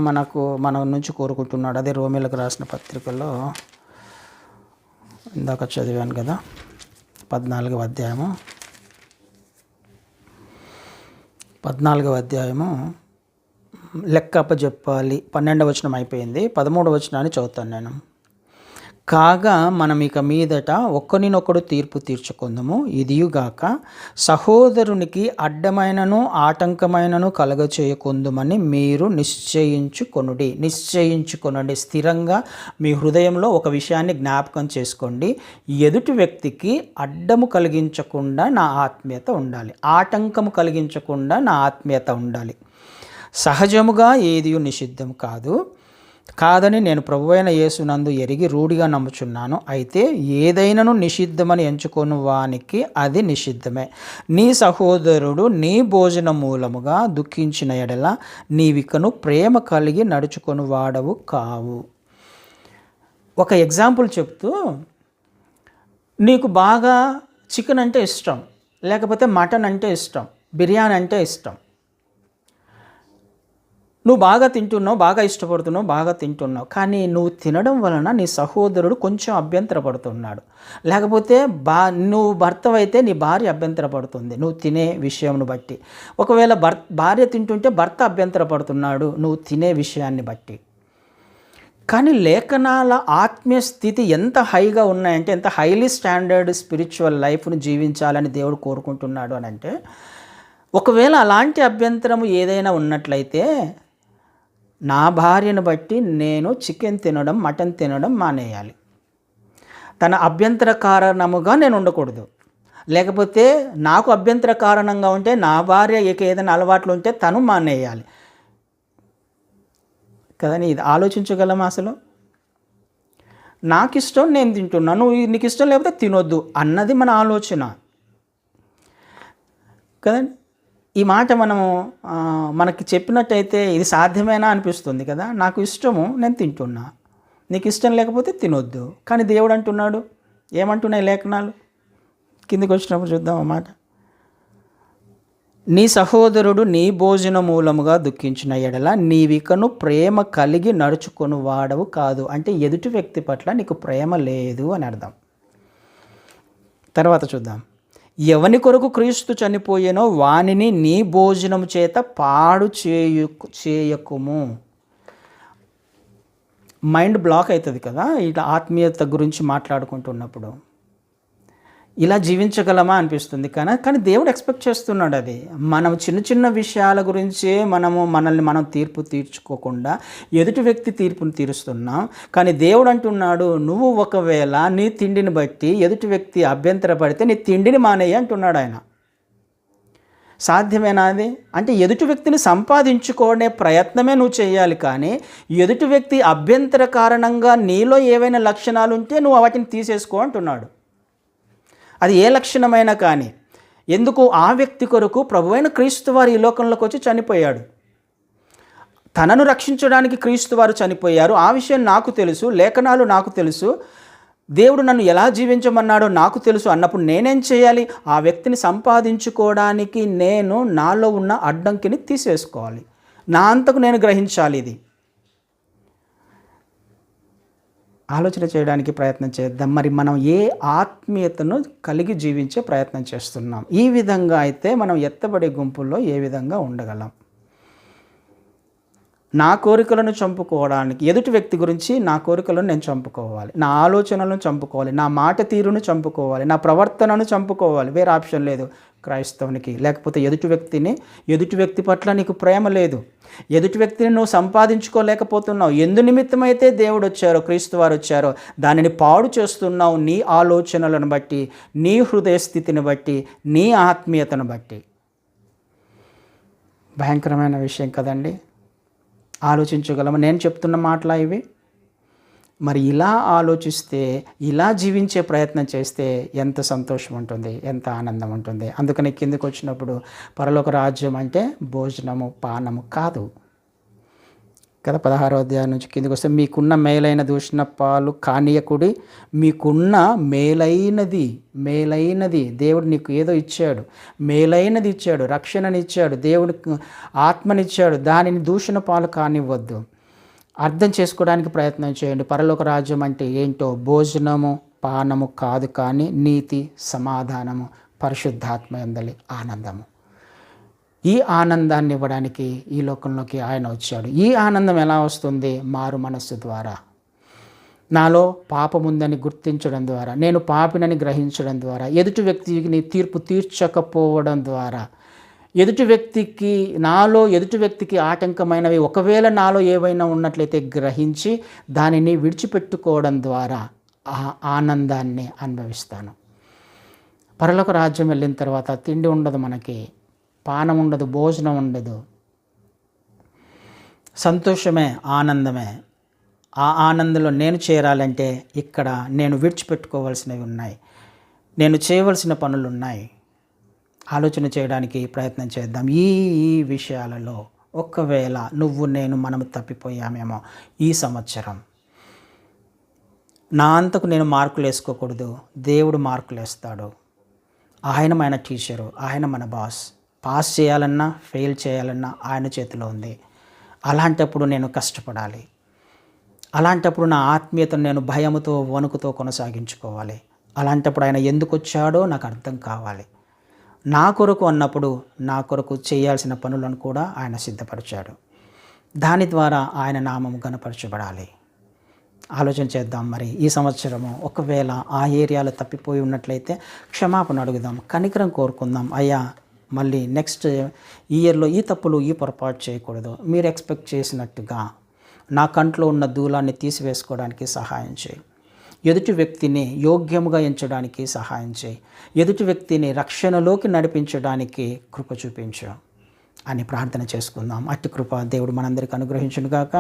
A: మన నుంచి కోరుకుంటున్నాడు. అదే రోమీలకు రాసిన పత్రికలో ఇందాక చదివాను కదా, 14వ అధ్యాయము 14వ అధ్యాయము లెక్క అప్పజెప్పాలి. 12వ వచనం అయిపోయింది, 13వ వచనాన్ని చదువుతాను నేను. కాగా మనం ఇక మీదట ఒక్కరినొకడు తీర్పు తీర్చుకుందాము. ఇదియుగాక సహోదరునికి అడ్డమైనను ఆటంకమైనను కలగచేయకుందుమని మీరు నిశ్చయించుకొనండి. స్థిరంగా మీ హృదయంలో ఒక విషయాన్ని జ్ఞాపకం చేసుకోండి. ఎదుటి వ్యక్తికి అడ్డము కలిగించకుండా నా ఆత్మీయత ఉండాలి, ఆటంకము కలిగించకుండా నా ఆత్మీయత ఉండాలి. సహజముగా ఏదియు నిషిద్ధం కాదని నేను ప్రభువైన యేసునందు ఎరిగి రూఢిగా నమ్ముచున్నాను. అయితే ఏదైనాను నిషిద్ధమని ఎంచుకొని వానికి అది నిషిద్ధమే. నీ సహోదరుడు నీ భోజన మూలముగా దుఃఖించిన ఎడల నీవికను ప్రేమ కలిగి నడుచుకొని వాడవు కావు. ఒక ఎగ్జాంపుల్ చెప్తూ, నీకు బాగా చికెన్ అంటే ఇష్టం, లేకపోతే మటన్ అంటే ఇష్టం, బిర్యానీ అంటే ఇష్టం, నువ్వు బాగా తింటున్నావు, బాగా ఇష్టపడుతున్నావు, బాగా తింటున్నావు. కానీ నువ్వు తినడం వలన నీ సహోదరుడు కొంచెం అభ్యంతరపడుతున్నాడు. లేకపోతే నువ్వు భర్తవైతే నీ భార్య అభ్యంతరపడుతుంది నువ్వు తినే విషయంను బట్టి. ఒకవేళ భార్య తింటుంటే భర్త అభ్యంతరపడుతున్నాడు నువ్వు తినే విషయాన్ని బట్టి. కానీ లేఖనాల ఆత్మీయ స్థితి ఎంత హైగా ఉన్నాయంటే, ఎంత హైలీ స్టాండర్డ్ స్పిరిచువల్ లైఫ్ను జీవించాలని దేవుడు కోరుకుంటున్నాడు అని అంటే, ఒకవేళ అలాంటి అభ్యంతరము ఏదైనా ఉన్నట్లయితే నా భార్యను బట్టి నేను చికెన్ తినడం, మటన్ తినడం మానేయాలి. తన అభ్యంతర కారణముగా నేను ఉండకూడదు. లేకపోతే నాకు అభ్యంతర కారణంగా ఉంటే నా భార్య ఏదైనా అలవాట్లు ఉంటే తను మానేయాలి కదని. ఇది ఆలోచించగలమా అసలు? నాకు ఇష్టం, నేను తింటున్నాను, నువ్వు నీకు ఇష్టం లేకపోతే తినొద్దు అన్నది మన ఆలోచన కదండి. ఈ మాట మనము మనకి చెప్పినట్టయితే ఇది సాధ్యమేనా అనిపిస్తుంది కదా. నాకు ఇష్టము, నేను తింటున్నా, నీకు ఇష్టం లేకపోతే తినొద్దు. కానీ దేవుడు అంటున్నాడు, ఏమంటున్నాయి లేఖనాలు, కిందికి వచ్చినప్పుడు చూద్దాం ఆ మాట. నీ సహోదరుడు నీ భోజన మూలముగా దుఃఖించిన ఎడల నీవికను ప్రేమ కలిగి నడుచుకొని వాడవు కాదు. అంటే ఎదుటి వ్యక్తి పట్ల నీకు ప్రేమ లేదు అని అర్థం. తర్వాత చూద్దాం. ఎవని కొరకు క్రీస్తు చనిపోయేనో వానిని నీ భోజనము చేత పాడు చేయకుము. మైండ్ బ్లాక్ అవుతుంది కదా ఇట్లా ఆత్మీయత గురించి మాట్లాడుకుంటున్నప్పుడు. ఇలా జీవించగలమా అనిపిస్తుంది కానీ దేవుడు ఎక్స్పెక్ట్ చేస్తున్నాడు. అది మనం చిన్న చిన్న విషయాల గురించే మనల్ని మనం తీర్పు తీర్చుకోకుండా ఎదుటి వ్యక్తి తీర్పును తీరుస్తున్నాం. కానీ దేవుడు అంటున్నాడు, నువ్వు ఒకవేళ నీ తిండిని బట్టి ఎదుటి వ్యక్తి అభ్యంతరపడితే నీ తిండిని మానేయి అంటున్నాడు ఆయన. సాధ్యమేనా అది? అంటే ఎదుటి వ్యక్తిని సంపాదించుకునే ప్రయత్నమే నువ్వు చేయాలి. కానీ ఎదుటి వ్యక్తి అభ్యంతర కారణంగా నీలో ఏవైనా లక్షణాలు ఉంటే నువ్వు వాటిని తీసేసుకో అంటున్నాడు. అది ఏ లక్షణమైనా కానీ. ఎందుకు? ఆ వ్యక్తి కొరకు ప్రభువైన క్రీస్తు వారు ఈ లోకంలోకి వచ్చి చనిపోయాడు. తనను రక్షించడానికి క్రీస్తు వారు చనిపోయారు. ఆ విషయం నాకు తెలుసు, లేఖనాలు నాకు తెలుసు, దేవుడు నన్ను ఎలా జీవించమన్నాడో నాకు తెలుసు అన్నప్పుడు నేనేం చేయాలి? ఆ వ్యక్తిని సంపాదించుకోవడానికి నేను నాలో ఉన్న అడ్డంకిని తీసేసుకోవాలి. నా అంతకు నేను గ్రహించాలి. ఇది ఆలోచన చేయడానికి ప్రయత్నం చేద్దాం. మరి మనం ఏ ఆత్మీయతను కలిగి జీవించే ప్రయత్నం చేస్తున్నాం? ఈ విధంగా అయితే మనం ఎత్తబడే గుంపుల్లో ఏ విధంగా ఉండగలం? నా కోరికలను చంపుకోవడానికి, ఎదుటి వ్యక్తి గురించి నా కోరికలను నేను చంపుకోవాలి, నా ఆలోచనలను చంపుకోవాలి, నా మాట తీరును చంపుకోవాలి, నా ప్రవర్తనను చంపుకోవాలి. వేరే ఆప్షన్ లేదు క్రైస్తవునికి. లేకపోతే ఎదుటి వ్యక్తి పట్ల నీకు ప్రేమ లేదు. ఎదుటి వ్యక్తిని నువ్వు సంపాదించుకోలేకపోతున్నావు. ఎందు నిమిత్తమైతే దేవుడు వచ్చారో, క్రీస్తు వారు వచ్చారో దానిని పాడు చేస్తున్నావు. నీ ఆలోచనలను బట్టి, నీ హృదయ స్థితిని బట్టి, నీ ఆత్మీయతను బట్టి. భయంకరమైన విషయం కదండి. ఆలోచించగలము. నేను చెప్తున్న మాటలా ఇవి? మరి ఇలా ఆలోచిస్తే, ఇలా జీవించే ప్రయత్నం చేస్తే ఎంత సంతోషం ఉంటుంది, ఎంత ఆనందం ఉంటుంది. అందుకని కిందకు వచ్చినప్పుడు పరలోక రాజ్యం అంటే భోజనము పానము కాదు కదా. 16వ అధ్యాయం నుంచి కిందకు వస్తే, మీకున్న మేలైన దూషణ పాలు కానీయకుడి, మీకున్న మేలైనది దేవుడు నీకు ఏదో ఇచ్చాడు, మేలైనది ఇచ్చాడు, రక్షణనిచ్చాడు, దేవుడు ఆత్మనిచ్చాడు, దానిని దూషణ పాలు కానివ్వద్దు. అర్థం చేసుకోవడానికి ప్రయత్నం చేయండి. పరలోక రాజ్యం అంటే ఏంటో భోజనము పానము కాదు, కానీ నీతి, సమాధానము, పరిశుద్ధాత్మ యందలి ఆనందము. ఈ ఆనందాన్ని ఇవ్వడానికి ఈ లోకంలోకి ఆయన వచ్చాడు. ఈ ఆనందం ఎలా వస్తుంది? మారు మనస్సు ద్వారా, నాలో పాపముందని గుర్తించడం ద్వారా, నేను పాపినని గ్రహించడం ద్వారా, ఎదుటి వ్యక్తికి తీర్పు తీర్చకపోవడం ద్వారా, ఎదుటి వ్యక్తికి ఆటంకమైనవి ఒకవేళ నాలో ఏవైనా ఉన్నట్లయితే గ్రహించి దానిని విడిచిపెట్టుకోవడం ద్వారా ఆ ఆనందాన్ని అనుభవిస్తాను. పరలోక రాజ్యం వెళ్ళిన తర్వాత తిండి ఉండదు, మనకి పానం ఉండదు, భోజనం ఉండదు, సంతోషమే, ఆనందమే. ఆ ఆనందంలో నేను చేరాలంటే ఇక్కడ నేను విడిచిపెట్టుకోవాల్సినవి ఉన్నాయి, నేను చేయవలసిన పనులు ఉన్నాయి. ఆలోచన చేయడానికి ప్రయత్నం చేద్దాం. ఈ విషయాలలో ఒకవేళ మనము తప్పిపోయామేమో ఈ సంవత్సరం, నా అంతకు నేను మార్కులు వేసుకోకూడదు, దేవుడు మార్కులు వేస్తాడు. ఆయన మన టీచరు, ఆయన మన బాస్. పాస్ చేయాలన్నా ఫెయిల్ చేయాలన్నా ఆయన చేతిలో ఉంది. అలాంటప్పుడు నేను కష్టపడాలి. అలాంటప్పుడు నా ఆత్మీయతను నేను భయముతో, వణుకుతో కొనసాగించుకోవాలి. అలాంటప్పుడు ఆయన ఎందుకు వచ్చాడో నాకు అర్థం కావాలి. నా కొరకు అన్నప్పుడు నా కొరకు చేయాల్సిన పనులను కూడా ఆయన సిద్ధపరిచాడు. దాని ద్వారా ఆయన నామము గణపరచబడాలి. ఆలోచన చేద్దాం. మరి ఈ సంవత్సరము ఒకవేళ ఆ ఏరియాలో తప్పిపోయి ఉన్నట్లయితే క్షమాపణ అడుగుదాం, కనికరం కోరుకుందాం. అయ్యా, మళ్ళీ నెక్స్ట్ ఇయర్లో ఈ తప్పులు, ఈ పొరపాటు చేయకూడదు. మీరు ఎక్స్పెక్ట్ చేసినట్టుగా నా కంట్లో ఉన్న దూలాన్ని తీసివేసుకోవడానికి సహాయం చేయి. ఎదుటి వ్యక్తిని యోగ్యముగా ఎంచడానికి సహాయం చేయి. ఎదుటి వ్యక్తిని రక్షణలోకి నడిపించడానికి కృప చూపించు అని ప్రార్థన చేసుకుందాం. అట్టి కృప దేవుడు మనందరికీ అనుగ్రహించును గాక.